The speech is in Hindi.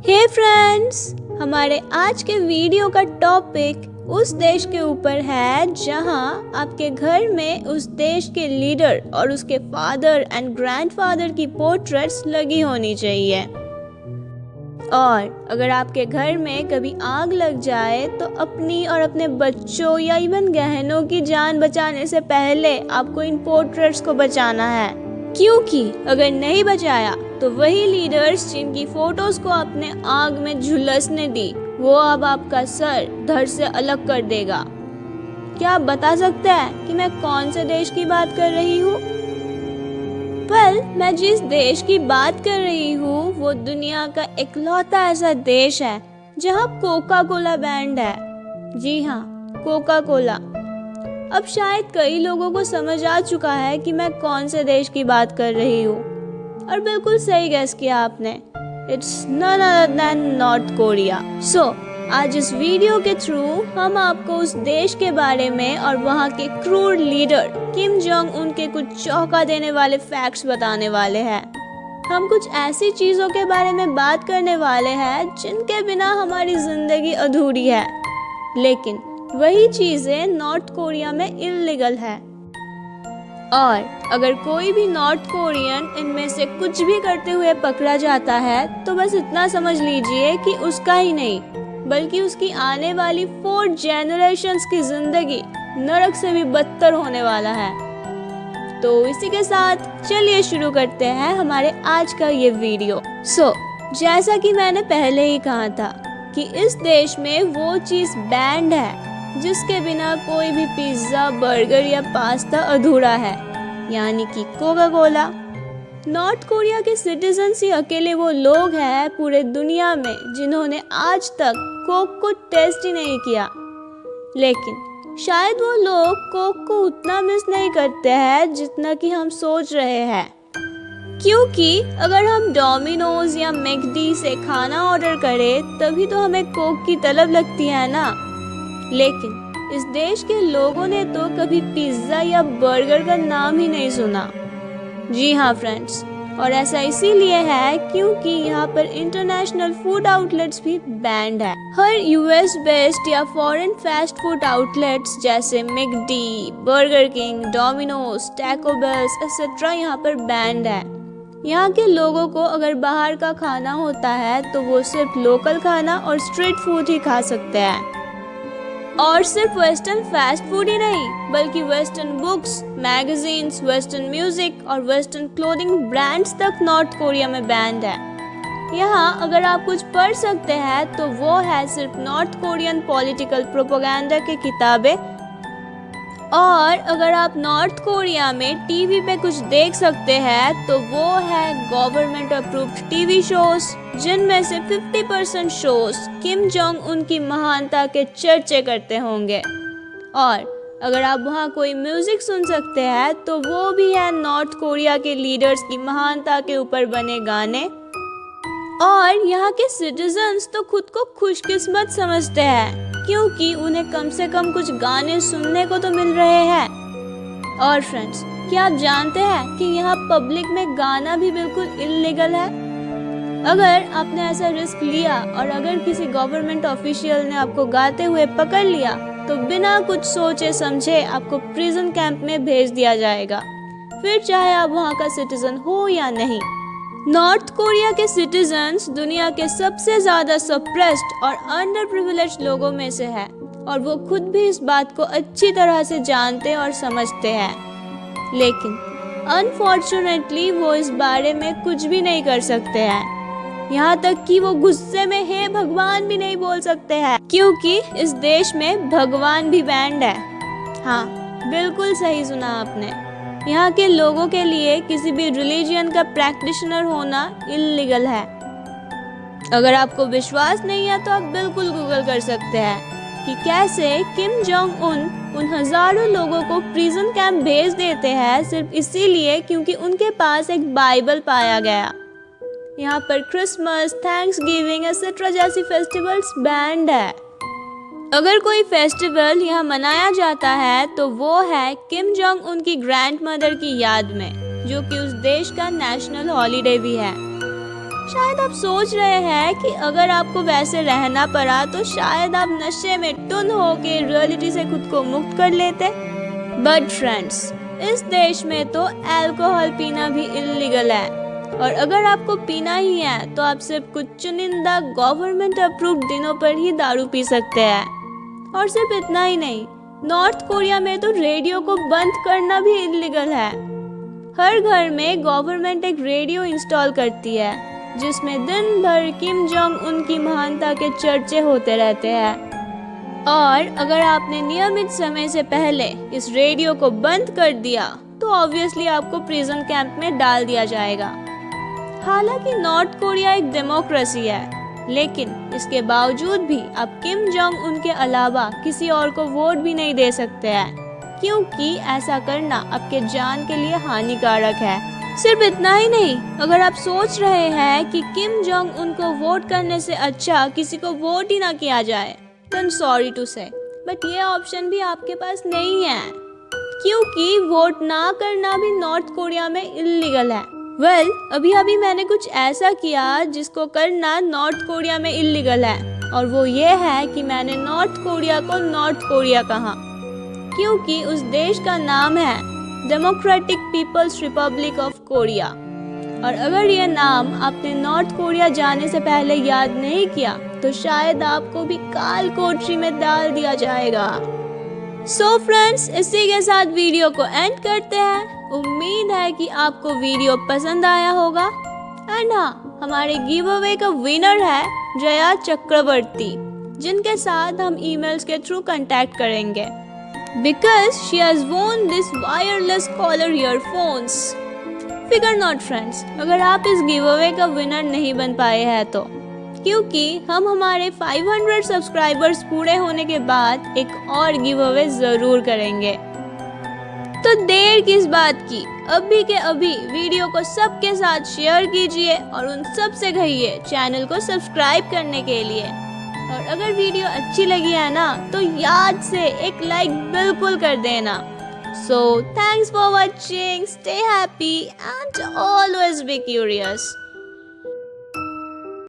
हे फ्रेंड्स, हमारे आज के वीडियो का टॉपिक उस देश के ऊपर है जहां आपके घर में उस देश के लीडर और उसके फादर एंड ग्रैंडफादर की पोर्ट्रेट्स लगी होनी चाहिए। और अगर आपके घर में कभी आग लग जाए तो अपनी और अपने बच्चों या इवन गहनों की जान बचाने से पहले आपको इन पोर्ट्रेट्स को बचाना है, क्योंकि अगर नहीं बचाया तो वही लीडर्स जिनकी फोटोज को आपने आग में झुलसने दी वो अब आपका सर धड़ से अलग कर देगा। क्या आप बता सकते हैं कि मैं कौन से देश की बात कर रही हूँ? मैं जिस देश की बात कर रही हूँ वो दुनिया का इकलौता ऐसा देश है जहाँ कोका कोला बैंड है। जी हाँ, कोका कोला। अब शायद कई लोगों को समझ आ चुका है कि मैं कौन से देश की बात कर रही हूँ, और बिल्कुल सही गेस किया आपने। It's none other than North Korea. आज इस वीडियो के थ्रू हम आपको उस देश के बारे में और वहाँ के क्रूर लीडर किम जोंग उन के कुछ चौंका देने वाले फैक्ट्स बताने वाले हैं। हम कुछ ऐसी चीजों के बारे में बात करने वाले हैं जिनके बिना हमारी जिंदगी अधूरी है, लेकिन वही चीजें नॉर्थ कोरिया में इल्लीगल है। और अगर कोई भी नॉर्थ कोरियन इनमें से कुछ भी करते हुए पकड़ा जाता है तो बस इतना समझ लीजिए कि उसका ही नहीं बल्कि उसकी आने वाली 4 जनरेशंस की जिंदगी नरक से भी बदतर होने वाला है। तो इसी के साथ चलिए शुरू करते हैं हमारे आज का ये वीडियो। जैसा कि मैंने पहले ही कहा था कि इस देश में वो चीज बैंड है जिसके बिना कोई भी पिज्जा, बर्गर या पास्ता अधूरा है, यानी कि कोका कोला। नॉर्थ कोरिया के सिटीजन्स ही अकेले वो लोग हैं पूरे दुनिया में जिन्होंने आज तक कोक को टेस्ट ही नहीं किया। लेकिन शायद वो लोग कोक को उतना मिस नहीं करते हैं जितना कि हम सोच रहे हैं, क्योंकि अगर हम डोमिनोज या मैकडी से खाना ऑर्डर करें तभी तो हमें कोक की तलब लगती है ना। लेकिन इस देश के लोगों ने तो कभी पिज्जा या बर्गर का नाम ही नहीं सुना। जी हाँ फ्रेंड्स, और ऐसा इसीलिए है क्योंकि यहाँ पर इंटरनेशनल फूड आउटलेट्स भी बैंड है। हर यूएस बेस्ड या फॉरेन फास्ट फूड आउटलेट्स जैसे McD, Burger King, Domino's, Taco Bells etcetera यहाँ पर बैंड है। यहाँ के लोगों को अगर बाहर का खाना होता है तो वो सिर्फ लोकल खाना और स्ट्रीट फूड ही खा सकते हैं। और सिर्फ वेस्टर्न फास्ट फूड ही नहीं बल्कि western books, magazines, western music और वेस्टर्न क्लोथिंग ब्रांड्स तक नॉर्थ कोरिया में बैंड है। यहाँ अगर आप कुछ पढ़ सकते हैं तो वो है सिर्फ नॉर्थ कोरियन पॉलिटिकल प्रोपेगेंडा की किताबें, और अगर आप नॉर्थ कोरिया में टीवी पे कुछ देख सकते हैं तो वो है गवर्नमेंट अप्रूव्ड टीवी शोज, जिनमें से 50% शोज किम जोंग उनकी महानता के चर्चे करते होंगे। और अगर आप वहाँ कोई म्यूजिक सुन सकते हैं तो वो भी है नॉर्थ कोरिया के लीडर्स की महानता के ऊपर बने गाने। और यहाँ के सिटीजन्स तो खुद को खुशकिस्मत समझते हैं क्योंकि उन्हें कम से कम कुछ गाने सुनने को तो मिल रहे हैं। और फ्रेंड्स, क्या आप जानते हैं कि यहाँ पब्लिक में गाना भी बिल्कुल इल्लीगल है? अगर आपने ऐसा रिस्क लिया और अगर किसी गवर्नमेंट ऑफिशियल ने आपको गाते हुए पकड़ लिया तो बिना कुछ सोचे समझे आपको प्रिजन कैंप में भेज दिया जाएगा, फिर चाहे आप वहाँ का सिटीजन हो या नहीं। नॉर्थ कोरिया के सिटीजन्स दुनिया के सबसे ज्यादा सप्रेस्ड और अंडर प्रिविलेज्ड लोगों में से है, और वो खुद भी इस बात को अच्छी तरह से जानते और समझते हैं। लेकिन अनफॉर्चुनेटली वो इस बारे में कुछ भी नहीं कर सकते हैं, यहाँ तक कि वो गुस्से में हे भगवान भी नहीं बोल सकते हैं, क्योंकि इस देश में भगवान भी बैंड है। हाँ, बिल्कुल सही सुना आपने। यहाँ के लोगों के लिए किसी भी रिलीजन का प्रैक्टिशनर होना इल्लीगल है। अगर आपको विश्वास नहीं है तो आप बिल्कुल गूगल कर सकते हैं कि कैसे किम जोंग उन हजारों लोगों को प्रिजन कैंप भेज देते हैं सिर्फ इसीलिए क्योंकि उनके पास एक बाइबल पाया गया। यहाँ पर क्रिसमस, थैंक्सगिविंग एक्सेट्रा जैसी फेस्टिवल्स बैंड है। अगर कोई फेस्टिवल यहाँ मनाया जाता है तो वो है किम जोंग उनकी ग्रैंड मदर की याद में, जो कि उस देश का नेशनल हॉलीडे भी है। शायद आप सोच रहे हैं कि अगर आपको वैसे रहना पड़ा तो शायद आप नशे में टुन होके रियलिटी से खुद को मुक्त कर लेते। बट फ्रेंड्स, इस देश में तो अल्कोहल पीना भी इल्लीगल है, और अगर आपको पीना ही है तो आप सिर्फ कुछ चुनिंदा गवर्नमेंट अप्रूव्ड दिनों पर ही दारू पी सकते हैं। और सिर्फ इतना ही नहीं, नॉर्थ कोरिया में तो रेडियो को बंद करना भी इल्लीगल है। हर घर में गवर्नमेंट एक रेडियो इंस्टॉल करती है जिसमें दिन भर किम जोंग उन की महानता के चर्चे होते रहते हैं। और अगर आपने नियमित समय से पहले इस रेडियो को बंद कर दिया तो ऑब्वियसली आपको प्रिजन कैंप में डाल दिया जाएगा। हालांकि नॉर्थ कोरिया एक डेमोक्रेसी है, लेकिन इसके बावजूद भी आप किम जोंग उन के अलावा किसी और को वोट भी नहीं दे सकते हैं, क्योंकि ऐसा करना आपके जान के लिए हानिकारक है। सिर्फ इतना ही नहीं, अगर आप सोच रहे हैं कि किम जोंग उनको वोट करने से अच्छा किसी को वोट ही ना किया जाए, then sorry to say, but ये ऑप्शन भी आपके पास नहीं है, क्योंकि वोट ना करना भी नॉर्थ कोरिया में इल्लीगल है। वेल, अभी मैंने कुछ ऐसा किया जिसको करना नॉर्थ कोरिया में इल्लीगल है, और वो ये है कि मैंने नॉर्थ कोरिया को नॉर्थ कोरिया कहा, क्योंकि उस देश का नाम है Democratic People's Republic of Korea. और अगर ये नाम आपने नॉर्थ कोरिया जाने से पहले याद नहीं किया तो शायद आपको भी काल कोठरी में डाल दिया जाएगा। सो फ्रेंड्स, इसी के साथ वीडियो को एंड करते हैं। उम्मीद है कि आपको वीडियो पसंद आया होगा। एंड हाँ, हमारे गिव अवे का विनर है जया चक्रवर्ती, जिनके साथ हम ईमेल्स के थ्रू कांटेक्ट करेंगे, because she has won this wireless collar earphones. Figure not friends, अगर आप इस गिव अवे का विनर नहीं बन पाए हैं तो, क्योंकि हम हमारे 500 सब्सक्राइबर्स पूरे होने के बाद एक और गिव अवे जरूर करेंगे। तो देर किस बात की, अभी के अभी वीडियो को सबके साथ शेयर कीजिए और उन सब से कहिए चैनल को सब्सक्राइब करने के लिए। और अगर वीडियो अच्छी लगी है ना तो याद से एक लाइक बिल्कुल कर देना। So thanks for watching, stay happy and always be curious.